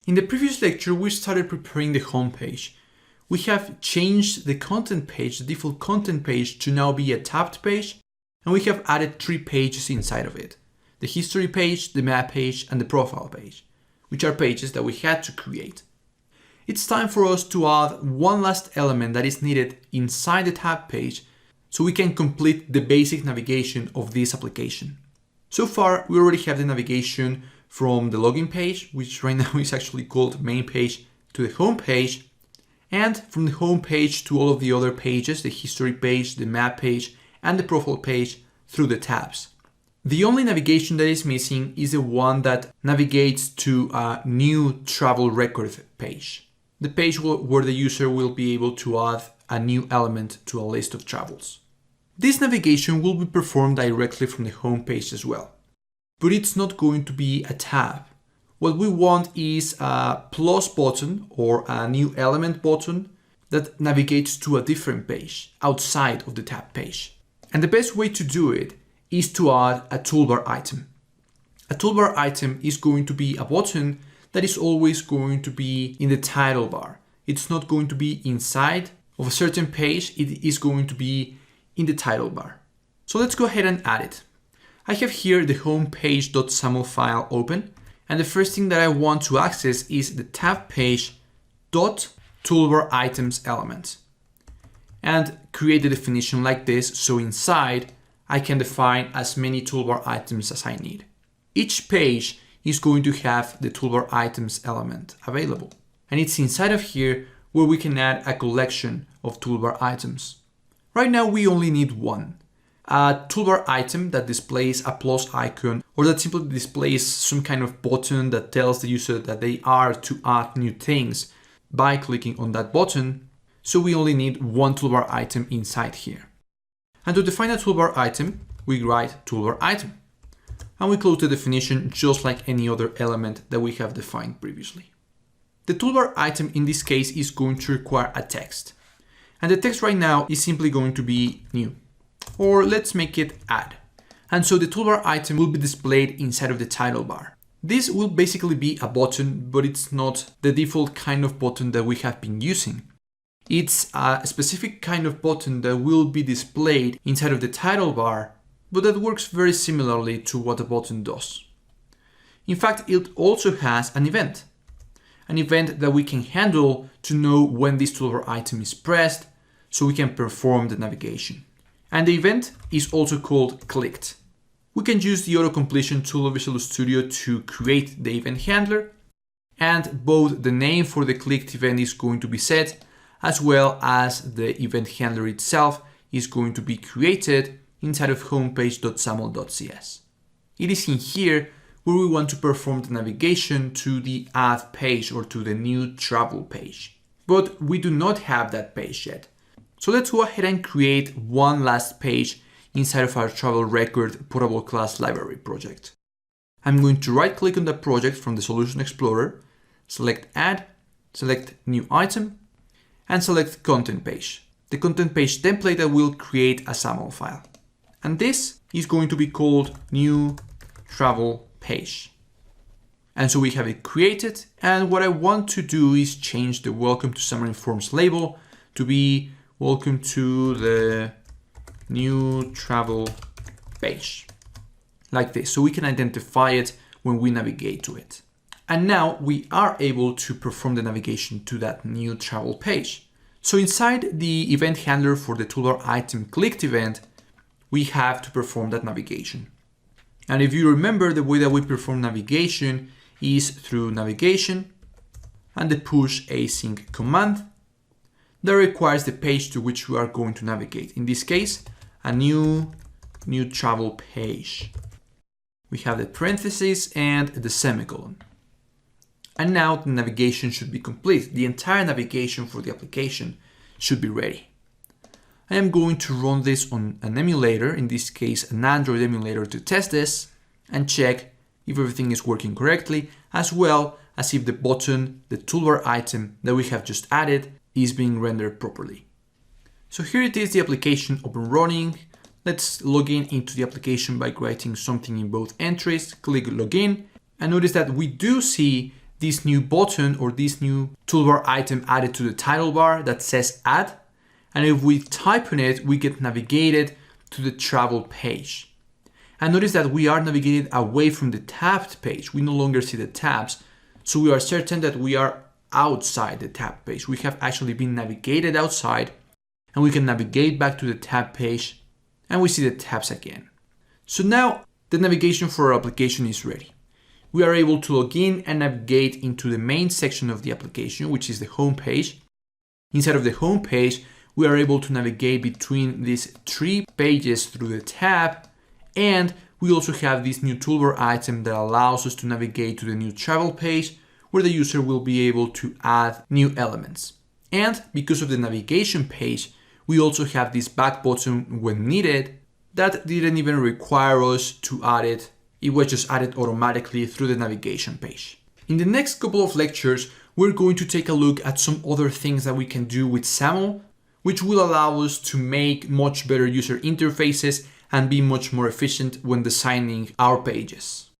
In the previous lecture, we started preparing the home page. We have changed the content page, the default content page, to now be a tabbed page, and we have added 3 pages inside of it: the history page, the map page, and the profile page, which are pages that we had to create. It's time for us to add one last element that is needed inside the tab page so we can complete the basic navigation of this application. So far, we already have the navigation from the login page, which right now is actually called main page, to the home page, and from the home page to all of the other pages, the history page, the map page, and the profile page through the tabs. The only navigation that is missing is the one that navigates to a new travel record page, the page where the user will be able to add a new element to a list of travels. This navigation will be performed directly from the home page as well, but it's not going to be a tab. What we want is a plus button or a new element button that navigates to a different page outside of the tab page. And the best way to do it is to add a toolbar item. A toolbar item is going to be a button that is always going to be in the title bar. It's not going to be inside of a certain page, it is going to be in the title bar. So let's go ahead and add it. I have here the homepage.saml file open, and the first thing that I want to access is the tab page dot toolbar items element, and create the definition like this, so inside I can define as many toolbar items as I need. Each page is going to have the toolbar items element available, and it's inside of here where we can add a collection of toolbar items. Right now we only need one, a toolbar item that displays a plus icon or that simply displays some kind of button that tells the user that they are to add new things by clicking on that button. So we only need one toolbar item inside here. And to define a toolbar item, we write toolbar item, and we close the definition just like any other element that we have defined previously. The toolbar item in this case is going to require a text, and the text right now is simply going to be new, or let's make it add. And so the toolbar item will be displayed inside of the title bar. This will basically be a button, but it's not the default kind of button that we have been using. It's a specific kind of button that will be displayed inside of the title bar, but that works very similarly to what a button does. In fact, it also has an event that we can handle to know when this toolbar item is pressed, so we can perform the navigation. And the event is also called clicked. We can use the auto-completion tool of Visual Studio to create the event handler, and both the name for the clicked event is going to be set, as well as the event handler itself is going to be created inside of homepage.saml.cs. It is in here where we want to perform the navigation to the add page or to the new travel page. But we do not have that page yet. So let's go ahead and create one last page inside of our travel record portable class library project. I'm going to right click on the project from the Solution Explorer, select add, select new item, and select content page, the content page template that will create a SAML file. And this is going to be called new travel page. And so we have it created, and what I want to do is change the welcome to Xamarin Forms label to be welcome to the new travel page, like this, so we can identify it when we navigate to it. And now we are able to perform the navigation to that new travel page. So inside the event handler for the toolbar item clicked event, we have to perform that navigation. And if you remember, the way that we perform navigation is through navigation and the push async command that requires the page to which we are going to navigate. In this case, a new travel page. We have the parentheses and the semicolon. And now the navigation should be complete. The entire navigation for the application should be ready. I am going to run this on an emulator, in this case an Android emulator, to test this and check if everything is working correctly, as well as if the button, the toolbar item that we have just added, is being rendered properly. So here it is, the application up and running. Let's log in into the application by writing something in both entries, click login, and notice that we do see this new button or this new toolbar item added to the title bar that says add. And if we type on it, we get navigated to the travel page. And notice that we are navigated away from the tabbed page. We no longer see the tabs. So we are certain that we are outside the tab page. We have actually been navigated outside, and we can navigate back to the tab page and we see the tabs again. So now the navigation for our application is ready. We are able to log in and navigate into the main section of the application, which is the home page. Inside of the home page, we are able to navigate between these 3 pages through the tab, and we also have this new toolbar item that allows us to navigate to the new travel page where the user will be able to add new elements. And because of the navigation page, we also have this back button when needed that didn't even require us to add it. It was just added automatically through the navigation page. In the next couple of lectures, we're going to take a look at some other things that we can do with SAML, which will allow us to make much better user interfaces and be much more efficient when designing our pages.